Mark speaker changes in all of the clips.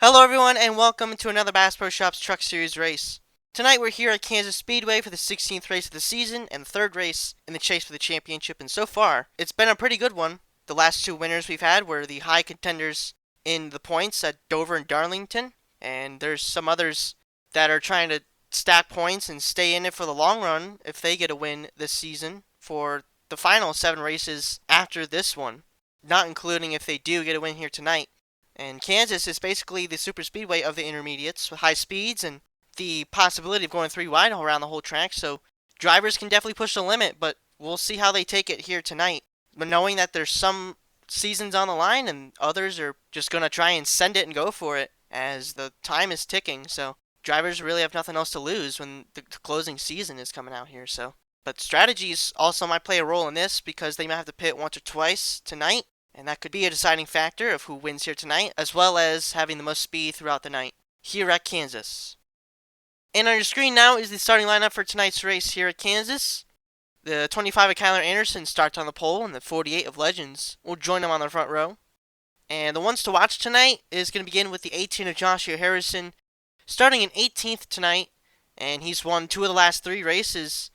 Speaker 1: Hello everyone and welcome to another Bass Pro Shops Truck Series race. Tonight we're here at Kansas Speedway for the 16th race of the season and the third race in the chase for the championship, and so far it's been a pretty good one. The last two winners we've had were the high contenders in the points at Dover and Darlington, and there's some others that are trying to stack points and stay in it for the long run if they get a win this season for the final 7 races after this one, not including if they do get a win here tonight. And Kansas is basically the super speedway of the intermediates with high speeds and the possibility of going 3 wide around the whole track, so drivers can definitely push the limit, but we'll see how they take it here tonight. But knowing that there's some seasons on the line and others are just going to try and send it and go for it as the time is ticking, so drivers really have nothing else to lose when the closing season is coming out here. But strategies also might play a role in this because they might have to pit once or twice tonight, and that could be a deciding factor of who wins here tonight, as well as having the most speed throughout the night here at Kansas. And on your screen now is the starting lineup for tonight's race here at Kansas. The 25 of Kyler Anderson starts on the pole, and the 48 of Legends will join him on the front row. And the ones to watch tonight is going to begin with the 18 of Joshua Harrison, starting in 18th tonight, and he's won 2 of the last 3 races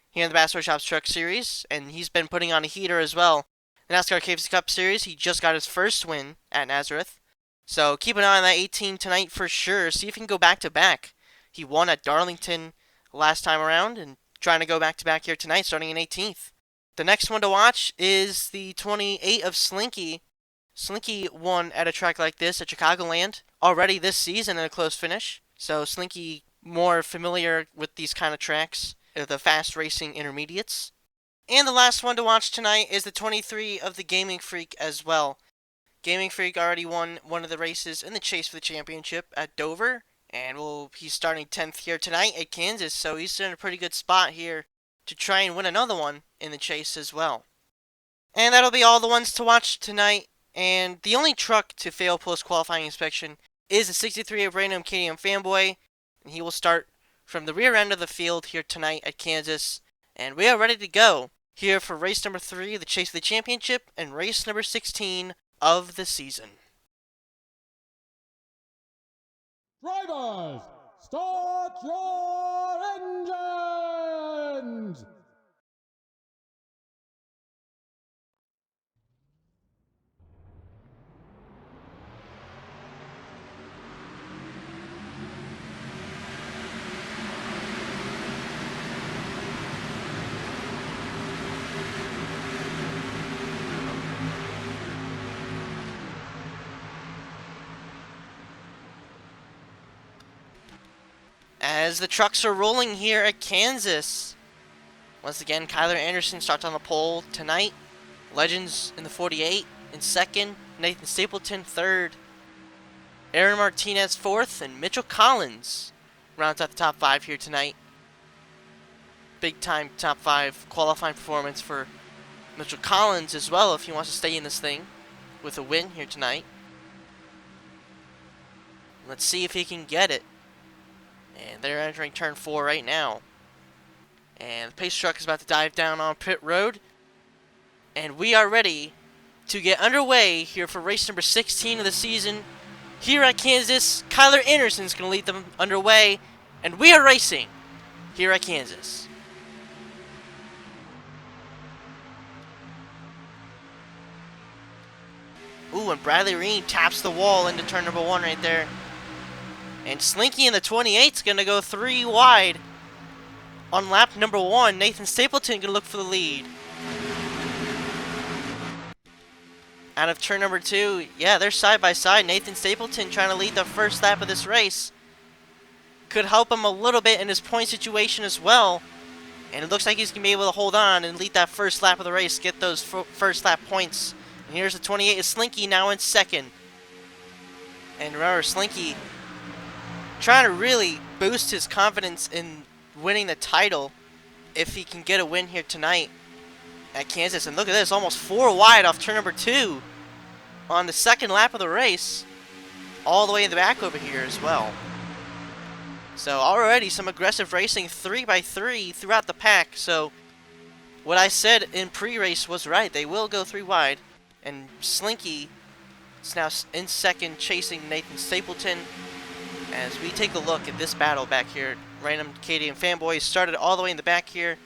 Speaker 1: here in the Bass Pro Shops Truck Series, and he's been putting on a heater as well. The NASCAR Kansas Cup Series, he just got his first win at Nazareth. So keep an eye on that 18 tonight for sure. See if he can go back-to-back. He won at Darlington last time around and trying to go back-to-back here tonight, starting in 18th. The next one to watch is the 28 of Slinky. Slinky won at a track like this at Chicagoland already this season in a close finish. So Slinky more familiar with these kind of tracks, the fast racing intermediates. And the last one to watch tonight is the 23 of the Gaming Freak as well. Gaming Freak already won one of the races in the chase for the championship at Dover, and he's starting 10th here tonight at Kansas, so he's in a pretty good spot here to try and win another one in the chase as well. And that'll be all the ones to watch tonight, and the only truck to fail post-qualifying inspection is the 63 of Random KDM Fanboy, and he will start from the rear end of the field here tonight at Kansas. And we are ready to go here for race number 3, the chase for the championship, and race number 16 of the season.
Speaker 2: Drivers, start your engines!
Speaker 1: As the trucks are rolling here at Kansas, once again, Kyler Anderson starts on the pole tonight. Legends in the 48 in second. Nathan Stapleton third. Aaron Martinez fourth. And Mitchell Collins rounds out the top 5 here tonight. Big time top 5 qualifying performance for Mitchell Collins as well if he wants to stay in this thing with a win here tonight. Let's see if he can get it. And they're entering turn 4 right now. And the pace truck is about to dive down on pit road. And we are ready to get underway here for race number 16 of the season. Here at Kansas, Kyler Anderson is going to lead them underway. And we are racing here at Kansas. Ooh, and Bradley Reen taps the wall into turn number 1 right there. And Slinky in the 28 is going to go 3 wide on lap number 1. Nathan Stapleton going to look for the lead. Out of turn number 2, yeah, they're side by side. Nathan Stapleton trying to lead the first lap of this race. Could help him a little bit in his point situation as well. And it looks like he's going to be able to hold on and lead that first lap of the race, get those first lap points. And here's the 28 of Slinky now in second. And remember, Slinky trying to really boost his confidence in winning the title if he can get a win here tonight at Kansas. And look at this, almost 4 wide off turn number 2 on the second lap of the race, all the way in the back over here as well. So already some aggressive racing 3x3 throughout the pack. So what I said in pre-race was right. They will go 3 wide. And Slinky It's now in second, chasing Nathan Stapleton. As we take a look at this battle back here, Random Canadian Fanboy started all the way in the back here,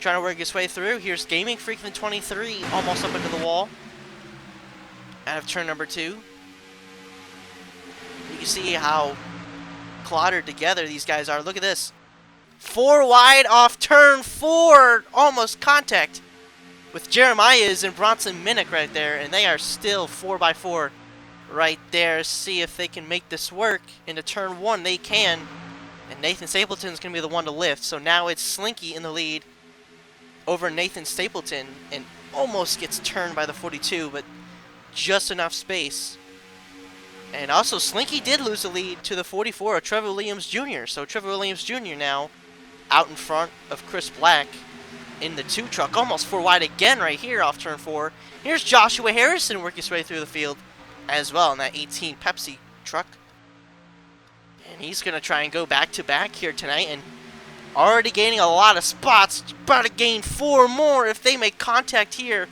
Speaker 1: trying to work his way through. Here's Gaming Freakman 23, almost up into the wall, out of turn number 2. You can see how clottered together these guys are. Look at this. 4 wide off turn 4, almost contact with Jeremiah's and Bronson Minnick right there, and they are still 4x4 right there. See if they can make this work into turn 1. They can, and Nathan Stapleton's going to be the one to lift. So now it's Slinky in the lead over Nathan Stapleton, and almost gets turned by the 42, but just enough space. And also Slinky did lose the lead to the 44 of Trevor Williams Jr. So Trevor Williams Jr. now out in front of Chris Black in the 2 truck, almost 4 wide again right here off turn 4. Here's Joshua Harrison working his way through the field as well in that 18 Pepsi truck. And he's going to try and go back-to-back here tonight, and already gaining a lot of spots. About to gain 4 more if they make contact here.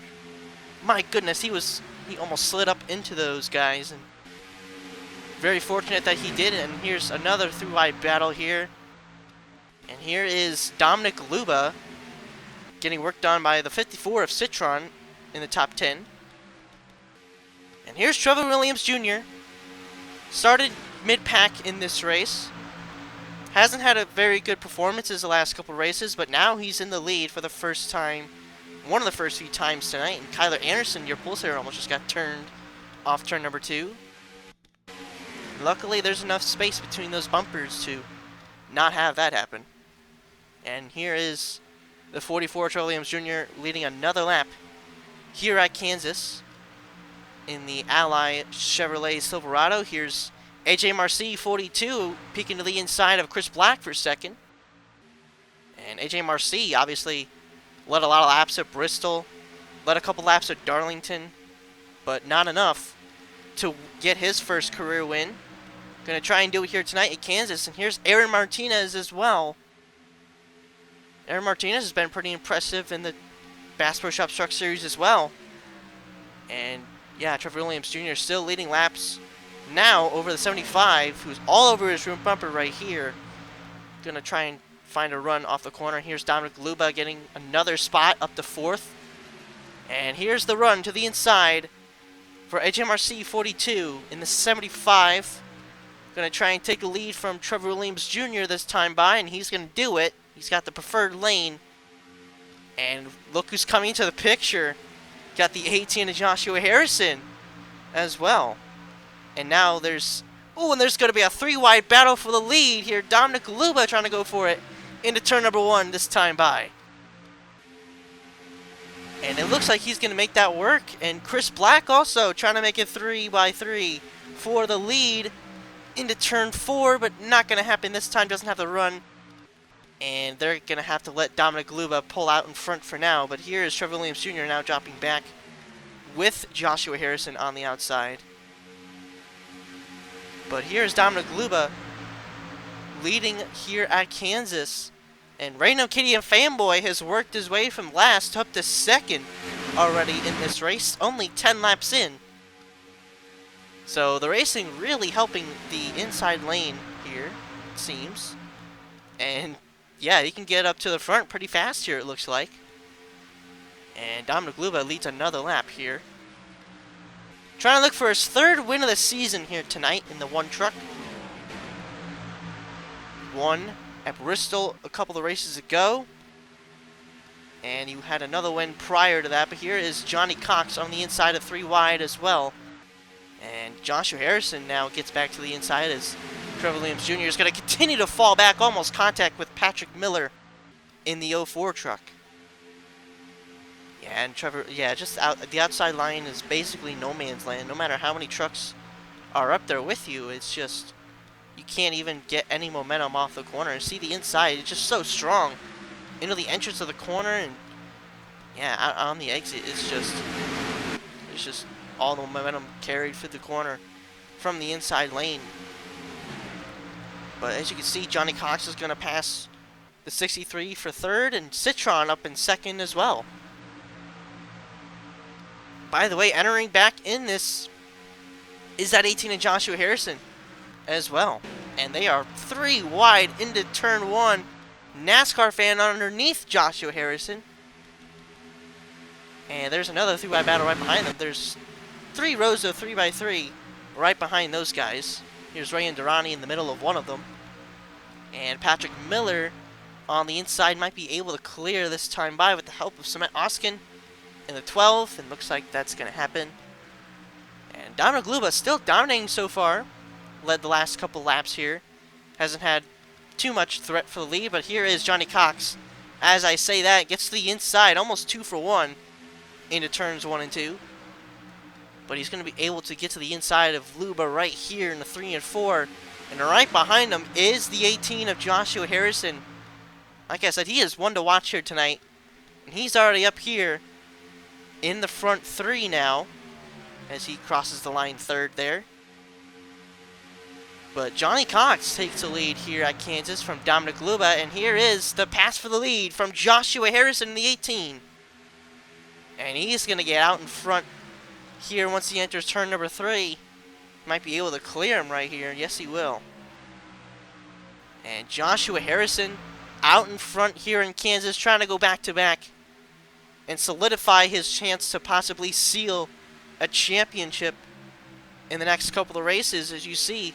Speaker 1: My goodness, he almost slid up into those guys, and very fortunate that he did. And here's another 3-wide battle here. And here is Dominic Luba getting worked on by the 54 of Citron in the top 10. And here's Trevor Williams Jr. Started mid-pack in this race. Hasn't had a very good performances the last couple races, but now he's in the lead for the first time. One of the first few times tonight. And Kyler Anderson, your pulsator, almost just got turned off turn number 2. Luckily, there's enough space between those bumpers to not have that happen. And here is the 44 Trevor Williams Jr. leading another lap here at Kansas in the Ally Chevrolet Silverado. Here's AJ Marcy 42 peeking to the inside of Chris Black for second. And AJ Marcy obviously led a lot of laps at Bristol, led a couple laps at Darlington, but not enough to get his first career win. Going to try and do it here tonight at Kansas. And here's Aaron Martinez as well. Aaron Martinez has been pretty impressive in the Bass Pro Shops Truck Series as well. And yeah, Trevor Williams Jr. still leading laps now over the 75, who's all over his room bumper right here. Going to try and find a run off the corner. Here's Dominic Luba getting another spot up to 4th. And here's the run to the inside for HMRC 42 in the 75. Going to try and take a lead from Trevor Williams Jr. this time by, and he's going to do it. He's got the preferred lane. And look who's coming into the picture. Got the 18 of Joshua Harrison as well. And now there's going to be a 3-wide battle for the lead here. Dominic Luba trying to go for it into turn number 1 this time by. And it looks like he's going to make that work. And Chris Black also trying to make it 3x3 for the lead into turn 4, but not going to happen this time. Doesn't have the run. And they're going to have to let Dominic Luba pull out in front for now. But here is Trevor Williams Jr. now dropping back with Joshua Harrison on the outside. But here's Dominic Luba leading here at Kansas. And Reno Canadian Fanboy has worked his way from last up to second already in this race. Only 10 laps in. So the racing really helping the inside lane here, it seems. And yeah, he can get up to the front pretty fast here, it looks like. And Dominic Luba leads another lap here. Trying to look for his 3rd win of the season here tonight in the 1 truck. Won at Bristol a couple of races ago. And you had another win prior to that. But here is Johnny Cox on the inside of 3 wide as well. And Joshua Harrison now gets back to the inside as Trevor Williams Jr. is going to continue to fall back, almost contact with Patrick Miller in the 04 truck. Yeah, and Trevor, just the outside line is basically no man's land. No matter how many trucks are up there with you, it's just, you can't even get any momentum off the corner. And see the inside, it's just so strong into the entrance of the corner, and yeah, out on the exit, it's just all the momentum carried through the corner from the inside lane. But as you can see, Johnny Cox is going to pass the 63 for 3rd, and Citron up in 2nd as well. By the way, entering back in this is that 18 of Joshua Harrison as well. And they are 3 wide into turn 1. NASCAR fan underneath Joshua Harrison. And there's another 3 wide battle right behind them. There's 3 rows of 3x3 right behind those guys. Here's Ray and Durrani in the middle of one of them. And Patrick Miller on the inside might be able to clear this time by with the help of Cement Oskin in the 12th. And looks like that's going to happen. And Dominic Luba still dominating so far. Led the last couple laps here. Hasn't had too much threat for the lead, but here is Johnny Cox. As I say that, gets to the inside, almost 2 for 1 into turns 1 and 2. But he's going to be able to get to the inside of Luba right here in the 3 and 4. And right behind him is the 18 of Joshua Harrison. Like I said, he is one to watch here tonight. And he's already up here in the front 3 now, as he crosses the line 3rd there. But Johnny Cox takes the lead here at Kansas from Dominic Luba. And here is the pass for the lead from Joshua Harrison in the 18. And he's going to get out in front here once he enters turn number 3. Might be able to clear him right here. Yes, he will. And Joshua Harrison out in front here in Kansas, trying to go back-to-back and solidify his chance to possibly seal a championship in the next couple of races. As you see,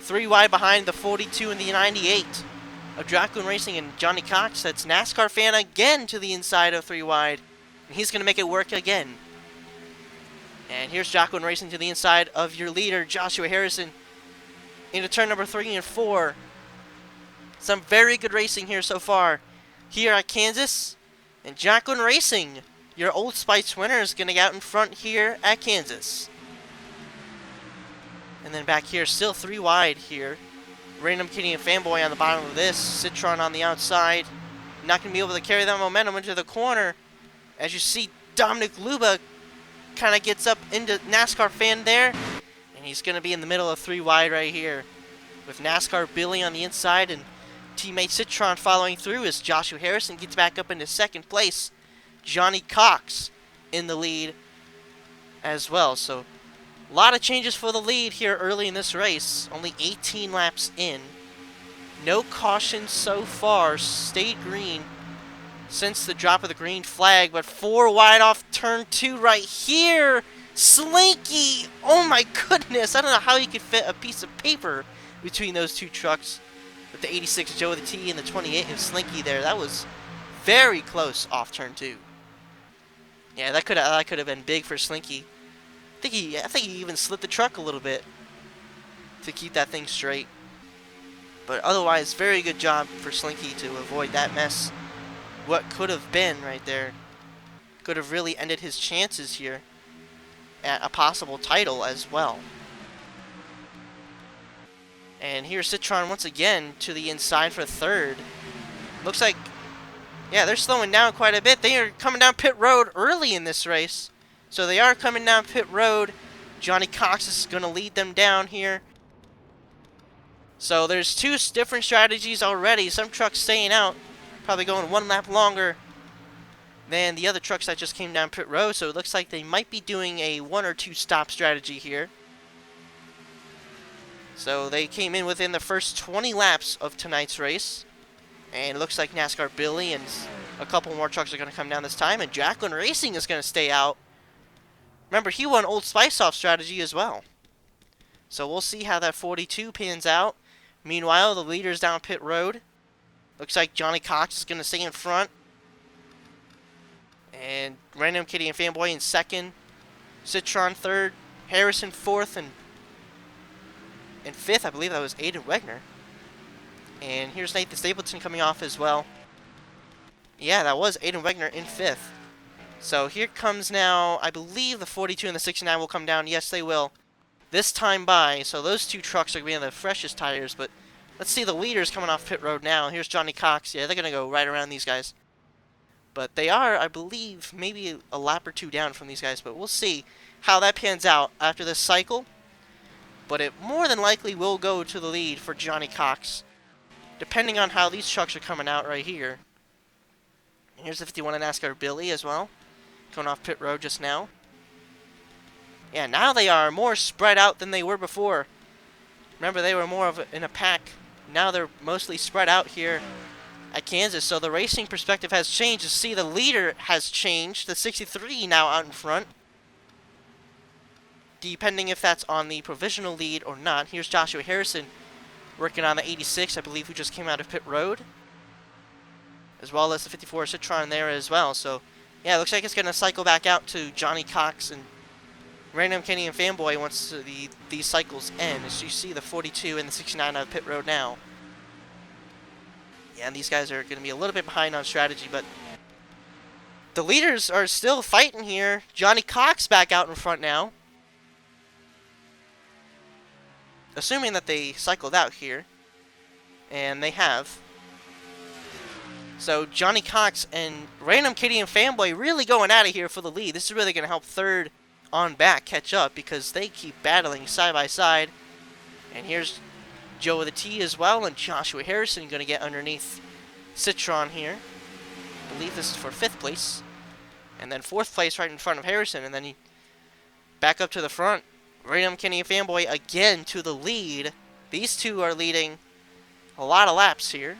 Speaker 1: 3 wide behind the 42 and the 98 of Jacqueline Racing and Johnny Cox. That's NASCAR fan again to the inside of 3 wide. And he's going to make it work again. And here's Jacqueline Racing to the inside of your leader, Joshua Harrison, into turn number 3 and 4. Some very good racing here so far here at Kansas. And Jacqueline Racing, your Old Spice winner, is going to get out in front here at Kansas. And then back here, still 3 wide here. Random Kitty and Fanboy on the bottom of this. Citron on the outside. Not going to be able to carry that momentum into the corner. As you see, Dominic Luba kind of gets up into NASCAR fan there. And he's going to be in the middle of 3 wide right here. With NASCAR Billy on the inside and teammate Citron following through as Joshua Harrison gets back up into 2nd place. Johnny Cox in the lead as well. So a lot of changes for the lead here early in this race. Only 18 laps in. No cautions so far. Stayed green since the drop of the green flag. But 4 wide off turn 2 right here. Slinky! Oh my goodness! I don't know how you could fit a piece of paper between those 2 trucks. With the 86 Joe the T and the 28 of Slinky there. That was very close off turn 2. Yeah, that could have been big for Slinky. I think he even slid the truck a little bit to keep that thing straight. But otherwise, very good job for Slinky to avoid that mess. What could have been right there. Could have really ended his chances here at a possible title as well. And here's Citron once again to the inside for 3rd. Looks like, yeah, they're slowing down quite a bit. They are coming down pit road early in this race. So they are coming down pit road. Johnny Cox is going to lead them down here. So there's 2 different strategies already. Some trucks staying out, probably going 1 lap longer than the other trucks that just came down pit road. So it looks like they might be doing a 1 or 2 stop strategy here. So they came in within the first 20 laps of tonight's race. And it looks like NASCAR Billy and a couple more trucks are going to come down this time. And Jacqueline Racing is going to stay out. Remember, he won Old Spice off strategy as well. So we'll see how that 42 pans out. Meanwhile, the leader's down pit road. Looks like Johnny Cox is going to stay in front. And Random Kitty and Fanboy in 2nd. Citron 3rd. Harrison 4th. And 5th, I believe that was Aiden Wegner. And here's Nathan Stapleton coming off as well. Yeah, that was Aiden Wegner in 5th. So here comes now, I believe the 42 and the 69 will come down. Yes, they will. This time by, so those 2 trucks are going to be on the freshest tires. But let's see the leaders coming off pit road now. Here's Johnny Cox. Yeah, they're going to go right around these guys. But they are, I believe, maybe a lap or 2 down from these guys. But we'll see how that pans out after this cycle. But it more than likely will go to the lead for Johnny Cox, depending on how these trucks are coming out right here. And here's the 51 in NASCAR Billy as well, coming off pit road just now. Yeah, now they are more spread out than they were before. Remember, they were more in a pack. Now they're mostly spread out here at Kansas, so the racing perspective has changed. You see the leader has changed. The 63 now out in front. Depending if that's on the provisional lead or not. Here's Joshua Harrison working on the 86, I believe, who just came out of pit road. As well as the 54 Citroen there as well. So, yeah, it looks like it's going to cycle back out to Johnny Cox and Random Canadian Fanboy once these cycles end. As you see the 42 and the 69 out of pit road now. Yeah, and these guys are going to be a little bit behind on strategy, but the leaders are still fighting here. Johnny Cox back out in front now. Assuming that they cycled out here. And they have. So Johnny Cox and Random Canadian Fanboy really going at it here for the lead. This is really going to help third on back catch up because they keep battling side by side. And here's Joe with a T as well, and Joshua Harrison going to get underneath Citron here. I believe this is for 5th place. And then 4th place right in front of Harrison, and then he back up to the front. Random Canadian Fanboy again to the lead. These two are leading a lot of laps here.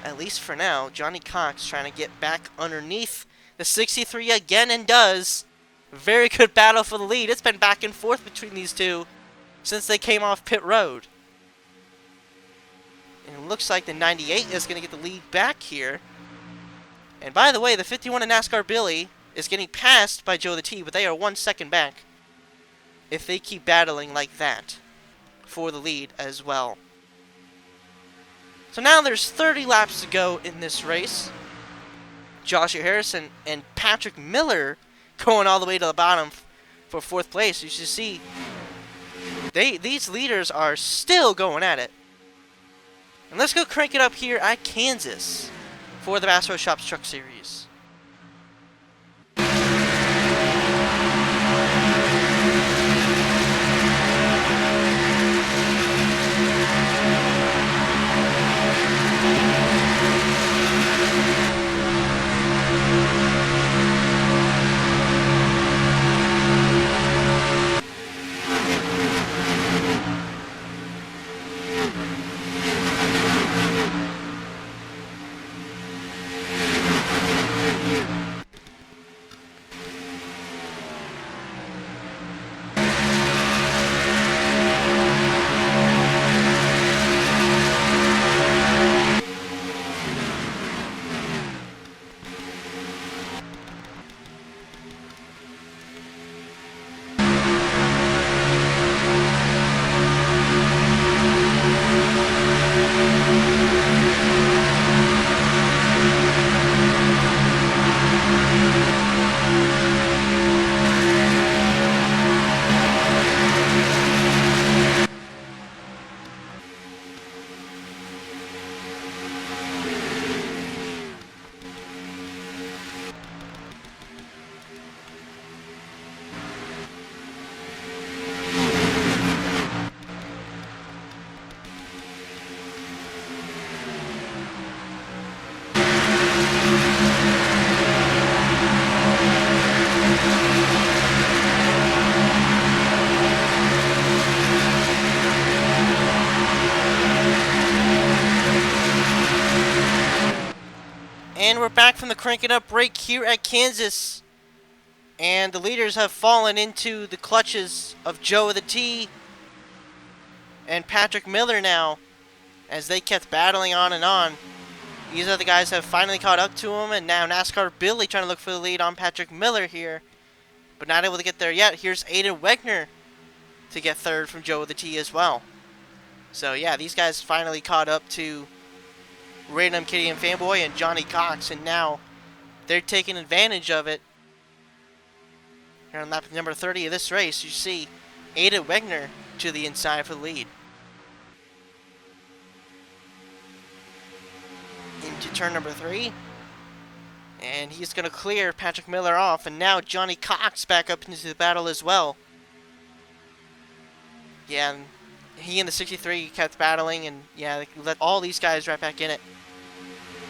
Speaker 1: At least for now. Johnny Cox trying to get back underneath the 63 again, and does. Very good battle for the lead. It's been back and forth between these two since they came off pit road. And it looks like the 98 is going to get the lead back here. And by the way, the 51 in NASCAR Billy is getting passed by Joe the T, but they are 1 second back if they keep battling like that for the lead as well. So now there's 30 laps to go in this race. Joshua Harrison and Patrick Miller going all the way to the bottom for 4th place. You should see these leaders are still going at it. And let's go crank it up here at Kansas for the Bass Pro Shops Truck Series. And we're back from the Crank It Up break here at Kansas. And the leaders have fallen into the clutches of Joe with a T and Patrick Miller now, as they kept battling on and on. These other guys have finally caught up to him, and now NASCAR Billy trying to look for the lead on Patrick Miller here, but not able to get there yet. Here's Aiden Wegner to get third from Joe with a T as well. So yeah, these guys finally caught up to Random Canadian Fanboy and Johnny Cox, and now they're taking advantage of it. Here on lap number 30 of this race, you see Aiden Wegner to the inside for the lead. Into turn number 3. And he's going to clear Patrick Miller off, and now Johnny Cox back up into the battle as well. Yeah, and he and the 63 kept battling, and yeah, they let all these guys right back in it.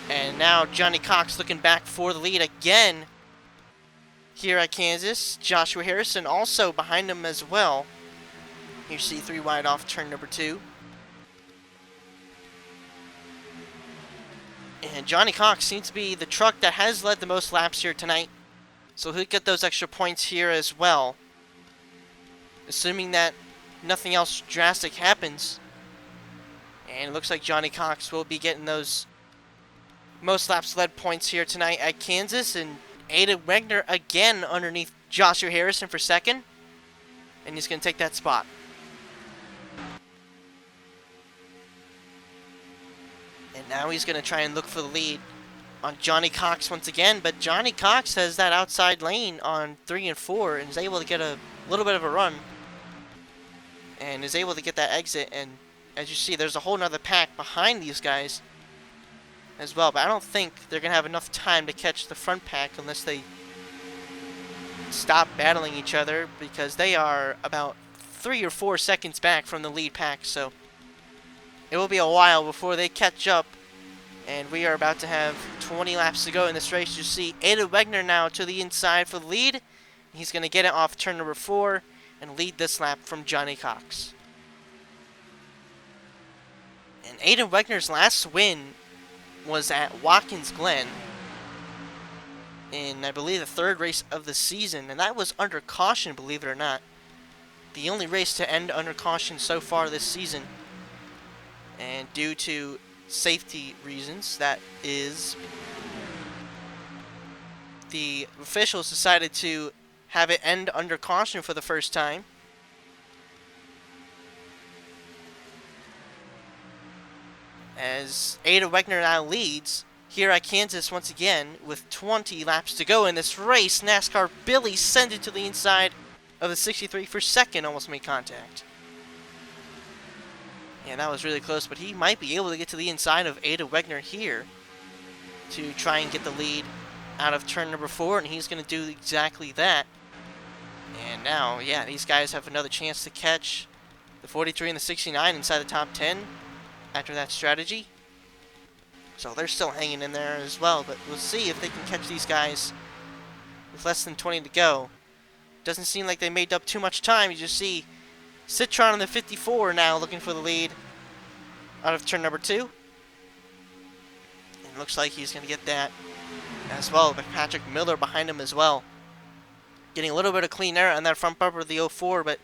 Speaker 1: And now Johnny Cox looking back for the lead again. here at Kansas. Joshua Harrison also behind him as well. You see 3 wide off turn number 2. And Johnny Cox seems to be the truck that has led the most laps here tonight. So he'll get those extra points here as well. Assuming that nothing else drastic happens. And it looks like Johnny Cox will be getting those most laps led points here tonight at Kansas. And Aiden Wegner again underneath Joshua Harrison for second. And he's going to take that spot. And now he's going to try and look for the lead on Johnny Cox once again. But Johnny Cox has that outside lane on 3 and 4 and is able to get a little bit of a run. And is able to get that exit. And as you see, there's a whole nother pack behind these guys as well. But I don't think they're going to have enough time to catch the front pack unless they stop battling each other, because they are about 3 or 4 seconds back from the lead pack. So it will be a while before they catch up. And we are about to have 20 laps to go in this race. You see Aiden Wegner now to the inside for the lead. He's going to get it off turn number 4 and lead this lap from Johnny Cox. And Aiden Wegner's last win was at Watkins Glen in, I believe, the 3rd race of the season. And that was under caution, believe it or not. The only race to end under caution so far this season. And due to safety reasons, that is, the officials decided to have it end under caution for the first time. As Aiden Wegner now leads here at Kansas once again with 20 laps to go in this race. NASCAR Billy sent it to the inside of the 63 for second, almost made contact. Yeah, that was really close, but he might be able to get to the inside of Aiden Wegner here to try and get the lead out of turn number 4, and he's going to do exactly that. And now, yeah, these guys have another chance to catch the 43 and the 69 inside the top 10 after that strategy. So they're still hanging in there as well, but we'll see if they can catch these guys with less than 20 to go. Doesn't seem like they made up too much time. You just see Citron in the 54 now looking for the lead out of turn number 2. And it looks like he's going to get that as well, but Patrick Miller behind him as well. Getting a little bit of clean air on that front bumper of the 04, but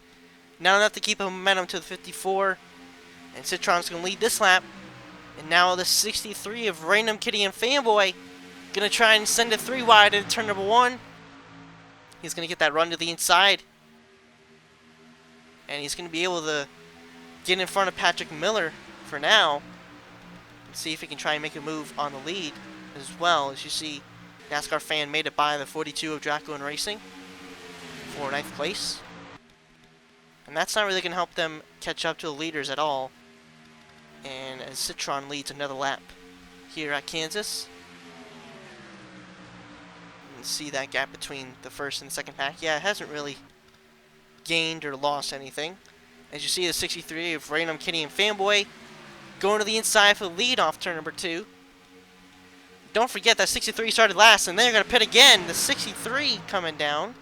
Speaker 1: not enough to keep a momentum to the 54. And Citron's going to lead this lap. And now the 63 of Random Kitty and Fanboy going to try and send it 3 wide into turn number 1. He's going to get that run to the inside. And he's going to be able to get in front of Patrick Miller for now. And see if he can try and make a move on the lead as well. As you see, NASCAR Fan made it by the 42 of Dracoon Racing for 9th place. And that's not really going to help them catch up to the leaders at all. And as Citron leads another lap here at Kansas. And see that gap between the first and the second pack. Yeah, it hasn't really gained or lost anything. As you see, the 63 of Random Kitty and Fanboy going to the inside for the lead off turn number 2. Don't forget that 63 started last, and they're going to pit again. The 63 coming down.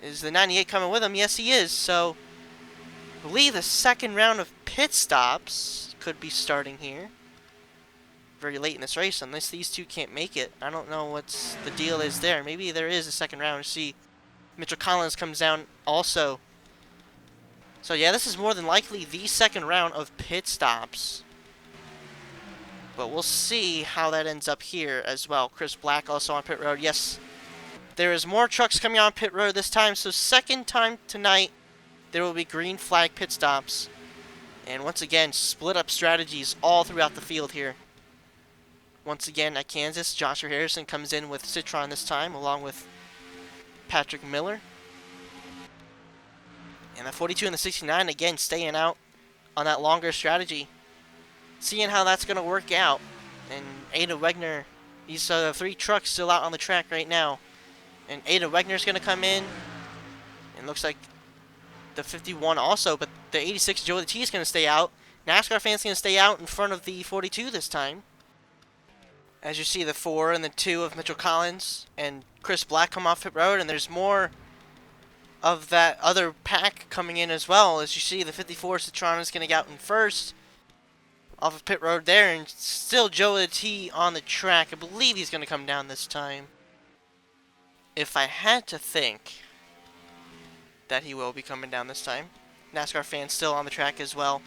Speaker 1: Is the 98 coming with him? Yes, he is. So, I believe the second round of pit stops could be starting here very late in this race, unless these two can't make it. I don't know what's the deal is there. Maybe there is a second round. See, Mitchell Collins comes down also. So yeah, this is more than likely the second round of pit stops. But we'll see how that ends up here as well. Chris Black also on pit road. Yes, there is more trucks coming on pit road this time. So second time tonight, there will be green flag pit stops. And once again, split up strategies all throughout the field here. Once again at Kansas, Joshua Harrison comes in with Citron this time, along with Patrick Miller. And the 42 and the 69 again staying out on that longer strategy. Seeing how that's going to work out. And Aiden Wegner, these are the 3 trucks still out on the track right now. And Aiden Wegner's going to come in. And looks like the 51 also, but the 86 Joey T is going to stay out. NASCAR Fan's going to stay out in front of the 42 this time. As you see the 4 and the 2 of Mitchell Collins and Chris Black come off pit road, and there's more of that other pack coming in as well. As you see, the 54 Citron is going to get out in first off of pit road there, and still Joe the T on the track. I believe he's going to come down this time. If I had to think that he will be coming down this time. NASCAR fans still on the track as well.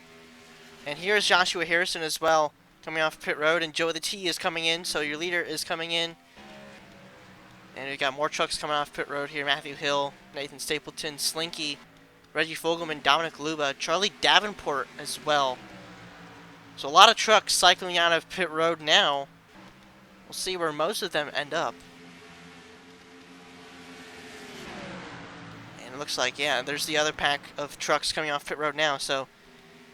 Speaker 1: And here's Joshua Harrison as well, coming off pit road, and Joe the T is coming in, so your leader is coming in. And we got more trucks coming off pit road here. Matthew Hill, Nathan Stapleton, Slinky, Reggie Fogelman, Dominic Luba, Charlie Davenport as well. So a lot of trucks cycling out of pit road now. We'll see where most of them end up. And it looks like, yeah, there's the other pack of trucks coming off pit road now. So,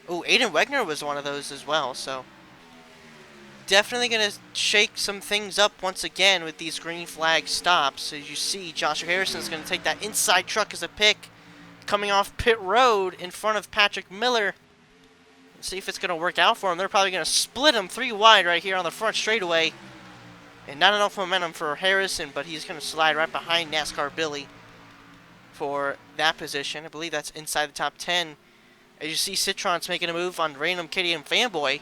Speaker 1: oh, Aiden Wegner was one of those as well. So, definitely going to shake some things up once again with these green flag stops. As you see, Joshua Harrison is going to take that inside truck as a pick, coming off pit road in front of Patrick Miller. Let's see if it's going to work out for him. They're probably going to split him 3 wide right here on the front straightaway. And not enough momentum for Harrison, but he's going to slide right behind NASCAR Billy for that position. I believe that's inside the top 10. As you see, Citron's making a move on Random Kitty and Fanboy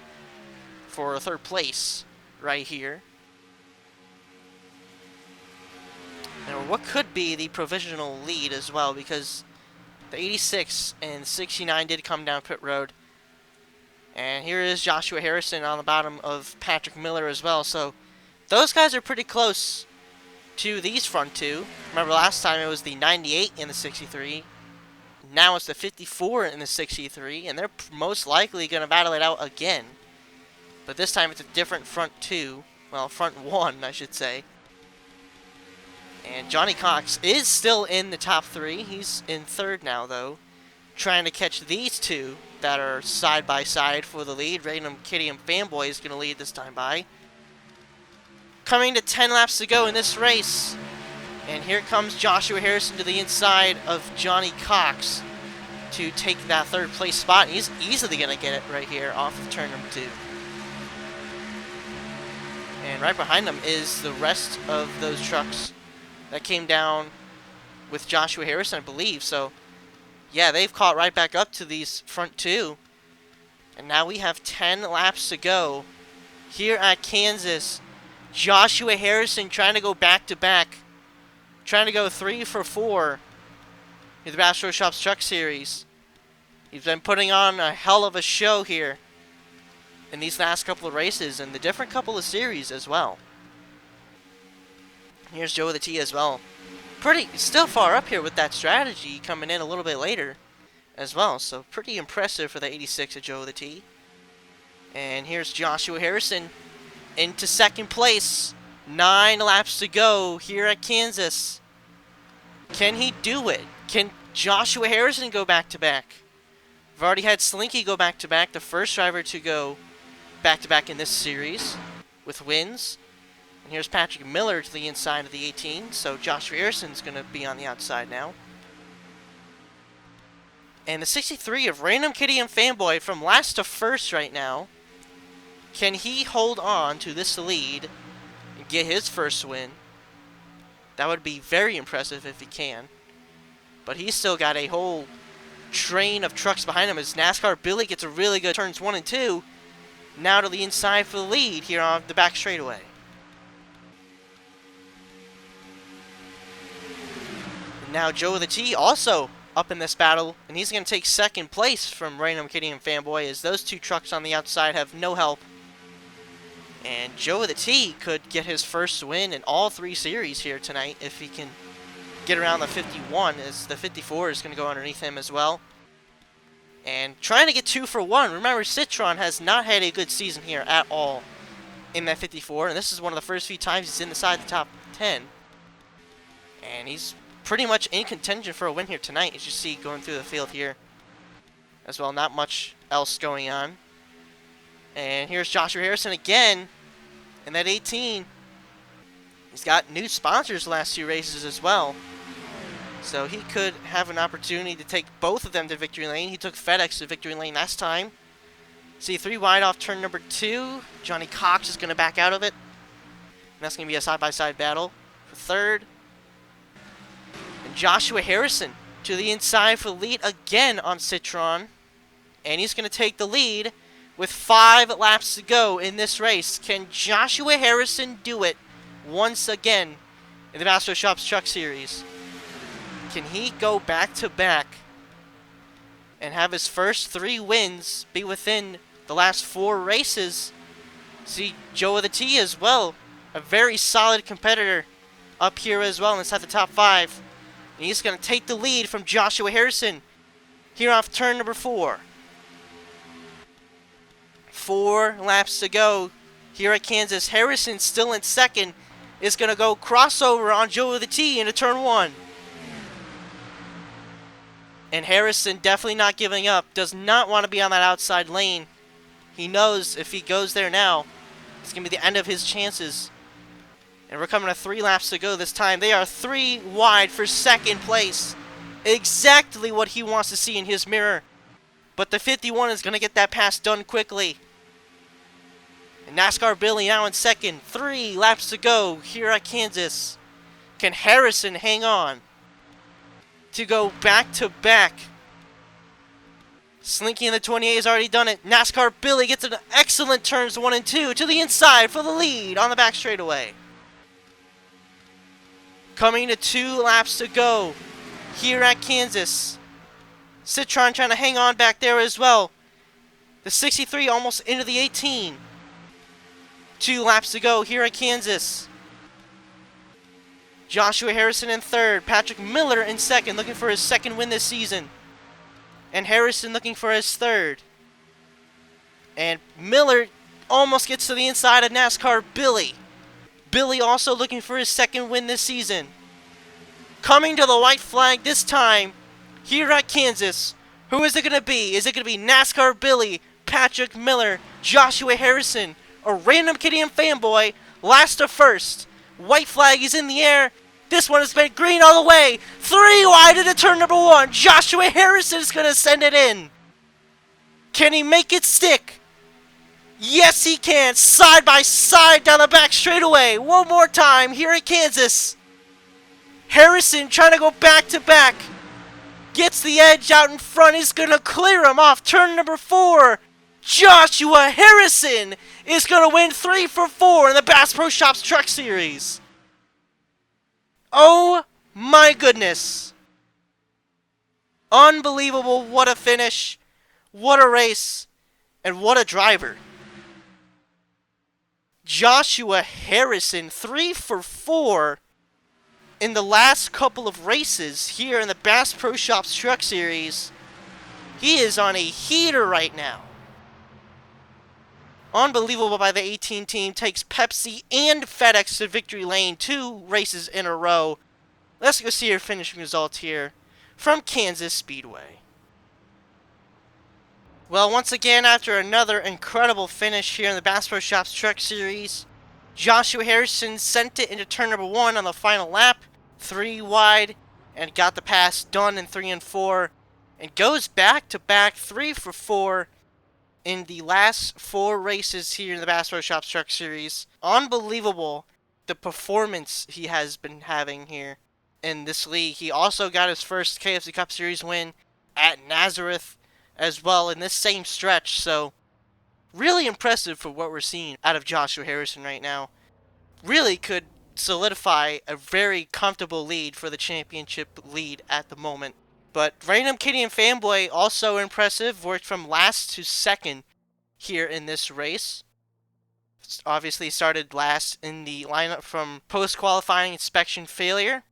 Speaker 1: for 3rd place right here. And what could be the provisional lead as well, because the 86 and 69 did come down pit road. And here is Joshua Harrison on the bottom of Patrick Miller as well. So those guys are pretty close to these front 2. Remember last time it was the 98 and the 63. Now it's the 54 and the 63. And they're most likely going to battle it out again. But this time it's a different front 2. Well, front 1, I should say. And Johnny Cox is still in the top 3. He's in 3rd now, though. Trying to catch these 2 that are side by side for the lead. Random Kitty and Fanboy is going to lead this time by. Coming to 10 laps to go in this race. And here comes Joshua Harrison to the inside of Johnny Cox to take that 3rd place spot. And he's easily going to get it right here off of turn number 2. And right behind them is the rest of those trucks that came down with Joshua Harrison, I believe. So, yeah, they've caught right back up to these front 2. And now we have 10 laps to go here at Kansas. Joshua Harrison trying to go back-to-back. Trying to go 3 for 4 in the Bass Pro Shops Truck Series. He's been putting on a hell of a show here in these last couple of races and the different couple of series as well. Here's Joe the T as well. Still far up here with that strategy, coming in a little bit later as well. So pretty impressive for the 86 of Joe the T. And here's Joshua Harrison into 2nd place. 9 laps to go here at Kansas. Can he do it? Can Joshua Harrison go back-to-back? We've already had Slinky go back-to-back, the first driver to go back-to-back in this series with wins. And here's Patrick Miller to the inside of the 18, so Joshua Harrison's going to be on the outside now. And the 63 of Random Kitty and Fanboy from last to first right now. Can he hold on to this lead and get his first win? That would be very impressive if he can. But he's still got a whole train of trucks behind him as NASCAR Billy gets a really good turns 1 and 2. Now to the inside for the lead here on the back straightaway. And now Joe the T also up in this battle, and he's going to take 2nd place from Random Kitty and Fanboy as those 2 trucks on the outside have no help. And Joe the T could get his first win in all 3 series here tonight if he can get around the 51, as the 54 is going to go underneath him as well. And trying to get 2 for 1. Remember, Citron has not had a good season here at all in that 54, and this is one of the first few times he's inside the top 10. And he's pretty much in contention for a win here tonight, as you see going through the field here as well. Not much else going on. And here's Joshua Harrison again in that 18. He's got new sponsors the last 2 races as well. So he could have an opportunity to take both of them to victory lane. He took FedEx to victory lane last time. See, 3 wide off turn number 2. Johnny Cox is going to back out of it. And that's going to be a side-by-side battle for third. And Joshua Harrison to the inside for the lead again on Citron. And he's going to take the lead with 5 laps to go in this race. Can Joshua Harrison do it once again in the Bass Pro Shops Truck Series? Can he go back-to-back and have his first 3 wins be within the last 4 races? See Joe of the T as well, a very solid competitor up here as well inside the top 5. And he's going to take the lead from Joshua Harrison here off turn number 4. 4 laps to go here at Kansas. Harrison still in second is going to go crossover on Joe of the T into turn 1. And Harrison definitely not giving up. Does not want to be on that outside lane. He knows if he goes there now, it's going to be the end of his chances. And we're coming to 3 laps to go this time. They are 3 wide for second place. Exactly what he wants to see in his mirror. But the 51 is going to get that pass done quickly. And NASCAR Billy now in second. 3 laps to go here at Kansas. Can Harrison hang on to go back-to-back? Slinky in the 28 has already done it. NASCAR Billy gets an excellent turns 1 and 2 to the inside for the lead on the back straightaway. Coming to 2 laps to go here at Kansas. Citron trying to hang on back there as well. The 63 almost into the 18. 2 laps to go here at Kansas. Joshua Harrison in third. Patrick Miller in second, looking for his second win this season. And Harrison looking for his third. And Miller almost gets to the inside of NASCAR Billy. Billy also looking for his second win this season. Coming to the white flag this time here at Kansas. Who is it going to be? Is it going to be NASCAR Billy, Patrick Miller, Joshua Harrison, or random Kitty and fanboy? Last to first. White flag is in the air. This one has been green all the way. 3 wide into turn number 1. Joshua Harrison is going to send it in. Can he make it stick? Yes, he can. Side by side down the back straightaway. One more time here at Kansas. Harrison trying to go back-to-back. Gets the edge out in front. He's going to clear him off turn number 4. Joshua Harrison is going to win 3 for 4 in the Bass Pro Shops Truck Series. Oh my goodness. Unbelievable. What a finish. What a race. And what a driver. Joshua Harrison, 3 for 4 in the last couple of races here in the Bass Pro Shops Truck Series. He is on a heater right now. Unbelievable by the 18 team. Takes Pepsi and FedEx to victory lane 2 races in a row. Let's go see your finishing results here from Kansas Speedway. Well, once again, after another incredible finish here in the Bass Pro Shops Truck Series, Joshua Harrison sent it into turn number 1 on the final lap, 3 wide, and got the pass done in 3 and 4, and goes back-to-back 3 for 4 in the last 4 races here in the Bass Pro Shops Truck Series. Unbelievable the performance he has been having here in this league. He also got his first KFC Cup Series win at Nazareth as well in this same stretch, so really impressive for what we're seeing out of Joshua Harrison right now. Really could solidify a very comfortable lead for the championship lead at the moment. But Random Kitty and Fanboy also impressive, worked from last to second here in this race. Obviously started last in the lineup from post-qualifying inspection failure.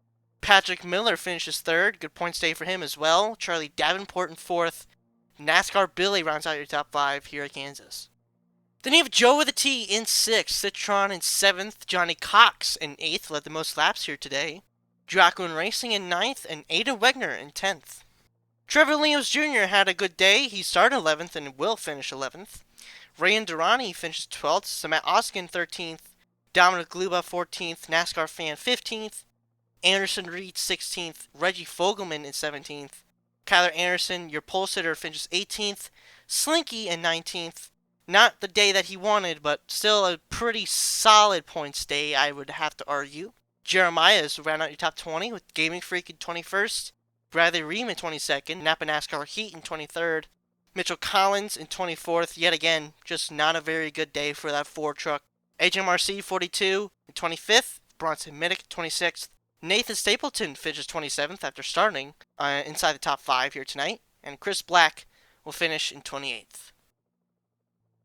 Speaker 1: Patrick Miller finishes third, good points day for him as well. Charlie Davenport in fourth. NASCAR Billy rounds out your top 5 here at Kansas. Then you have Joe with a T in 6th, Citron in 7th, Johnny Cox in 8th, led the most laps here today. Dracoon Racing in 9th, and Aiden Wegner in 10th. Trevor Williams Jr. had a good day. He started 11th and will finish 11th. Ryan Durrani finishes 12th, Samat Oskin 13th, Dominic Gluba 14th, NASCAR Fan 15th, Anderson Reed 16th, Reggie Fogelman in 17th, Kyler Anderson, your pole sitter, finishes 18th, Slinky in 19th, Not the day that he wanted, but still a pretty solid points day, I would have to argue. Jeremiah's ran out your top 20 with Gaming Freak in 21st, Bradley Ream in 22nd, Napa NASCAR Heat in 23rd, Mitchell Collins in 24th. Yet again, just not a very good day for that Ford truck. HMRC 42 in 25th, Bronson Minnick 26th. Nathan Stapleton finishes 27th after starting inside the top 5 here tonight, and Chris Black will finish in 28th.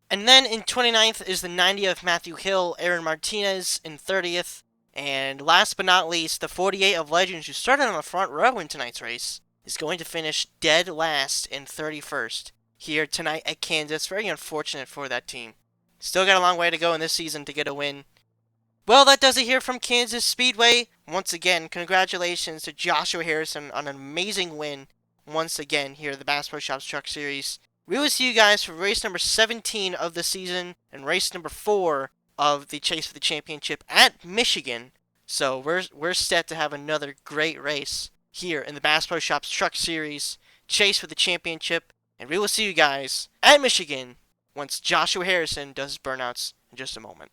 Speaker 1: And then in 29th is the 90 of Matthew Hill, Aaron Martinez in 30th. And last but not least, the 48 of Legends, who started on the front row in tonight's race, is going to finish dead last in 31st here tonight at Kansas. Very unfortunate for that team. Still got a long way to go in this season to get a win. Well, that does it here from Kansas Speedway. Once again, congratulations to Joshua Harrison on an amazing win once again here at the Bass Pro Shops Truck Series. We will see you guys for race number 17 of the season and race number 4 of the Chase for the Championship at Michigan. So we're set to have another great race here in the Bass Pro Shops Truck Series, Chase for the Championship, and we will see you guys at Michigan once Joshua Harrison does his burnouts in just a moment.